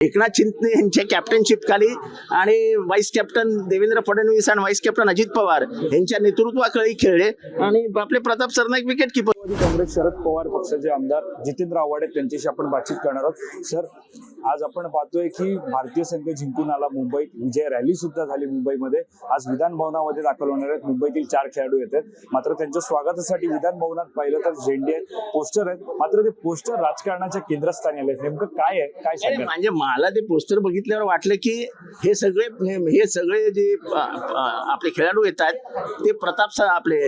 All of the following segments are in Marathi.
एकनाथ शिंदे यांच्या कॅप्टनशिप खाली आणि व्हाईस कॅप्टन देवेंद्र फडणवीस आणि व्हाईस कॅप्टन अजित पवार यांच्या नेतृत्वाखाली खेळले आणि आपले प्रताप सरनाईक विकेट किपर. काँग्रेस शरद पवार पक्षाचे आमदार जितेंद्र आव्हाड त्यांच्याशी आपण बातचीत करणार आहोत. सर, आज आपण पाहतोय की भारतीय संघ जिंकून आला मुंबईत. विजय रॅली सुद्धा झाली मुंबईमध्ये. आज विधान भवनामध्ये दाखल होणार आहेत. मुंबईतील 4 खेळाडू येतात. मात्र त्यांच्या स्वागतासाठी विधान भवनात पाहिलं तर झेंडे आहेत, पोस्टर आहेत. मात्र ते पोस्टर राजकारणाच्या केंद्रस्थानी आले. नेमकं काय आहे, काय सांगणार? म्हणजे मला ते पोस्टर बघितल्यावर वाटलं की हे सगळे जे आपले खेळाडू येत आहेत ते प्रताप आपले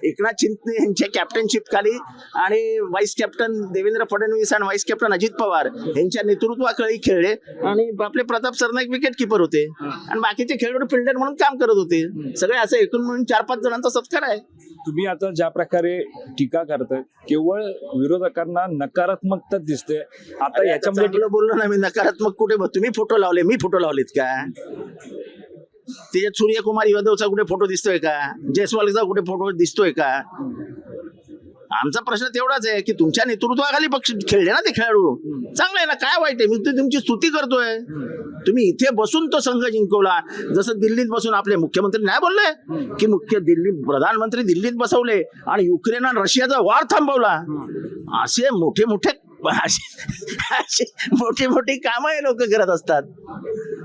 एकनाथ शिंदे यांच्या कॅप्टनशिप खाली आणि व्हाईस कॅप्टन देवेंद्र फडणवीस आणि व्हाईस कॅप्टन अजित पवार यांच्या नेतृत्वाखाली खेळले आणि आपले प्रताप सरनाईक विकेट किपर होते आणि बाकीचे खेळाडू फिल्डर म्हणून काम करत होते. सगळे असं एकूण म्हणून 4-5 जणांचा सत्कार आहे. तुम्ही आता ज्या प्रकारे टीका करताय केवळ विरोधकांना नकारात्मकता दिसते. आता याच्यामध्ये चांगलं बोललो ना मी. नकारात्मक कुठे? तुम्ही फोटो लावले, मी फोटो लावलेत का? त्याच्यात सूर्यकुमार यादवचा कुठे फोटो दिसतोय का? जयस्वालचा कुठे फोटो दिसतोय का? आमचा प्रश्न तेवढाच आहे की तुमच्या नेतृत्वाखाली पक्ष खेळले ना ते खेळाडू. चांगलं आहे ना, काय वाईट आहे? मी तर तुमची स्तुती करतोय. तुम्ही इथे बसून तो संघ जिंकवला. जसं दिल्लीत बसून आपले मुख्यमंत्री नाही बोलले की दिल्ली प्रधानमंत्री दिल्लीत बसवले आणि युक्रेन आणि रशियाचा वार थांबवला. असे मोठे मोठी कामं हे लोक करत असतात.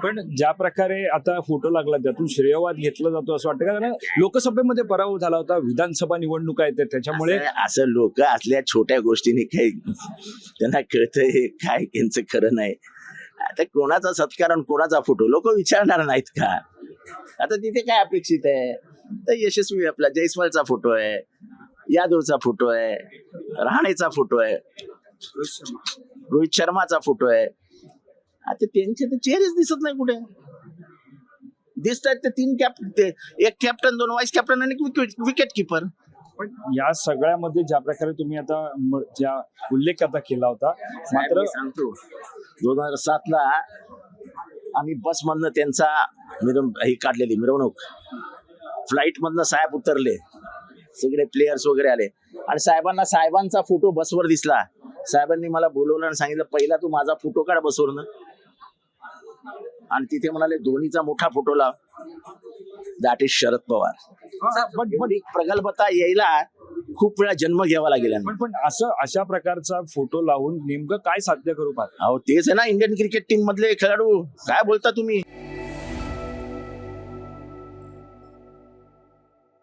पण ज्या प्रकारे आता फोटो लागला त्यातून श्रेयवाद घेतला जातो असं वाटतं का? लोकसभेमध्ये पराभव झाला होता, विधानसभा निवडणुका येते त्याच्यामुळे असं लोक असल्या छोट्या गोष्टीने काही त्यांना कळतंय काय यांचं खरं नाही. आता कोणाचा सत्कार आणि कोणाचा फोटो लोक विचारणार नाहीत का? आता तिथे काय अपेक्षित आहे? तर यशस्वी आपला जयस्वालचा फोटो आहे, यादवचा फोटो आहे, रहाणेचा फोटो आहे, रोहित शर्माचा फोटो आहे. आता त्यांचे तर चेहरेच दिसत नाही कुठे. दिसत आहेत ते 3 एक कॅप्टन, 2 व्हाईस कॅप्टन आणि विकेट किपर. पण या सगळ्यामध्ये ज्या प्रकारे तुम्ही आता ज्या उल्लेख आता केला होता, मात्र सांगतो 2007ला आम्ही बसमधनं त्यांचा ही काढलेली मिरवणूक. फ्लाईट मधनं साहेब उतरले, सगळे प्लेयर्स वगैरे आले आणि साहेबांचा फोटो बसवर दिसला. साहेबांनी मला बोलवलं आणि सांगितलं पहिला तू माझा फोटो काढ बसवरनं. आणि तिथे म्हणाले धोनीचा मोठा फोटो लाव. That is Sharad Pawar. प्रगल्भता यायला खूप वेळा जन्म घ्यावा लागेल. पण अशा प्रकारचा फोटो लावून नेमकं काय साध्य करू पाहता? अहो तेच आहे ना इंडियन क्रिकेट टीम मधले खेळाडू. काय बोलता तुम्ही?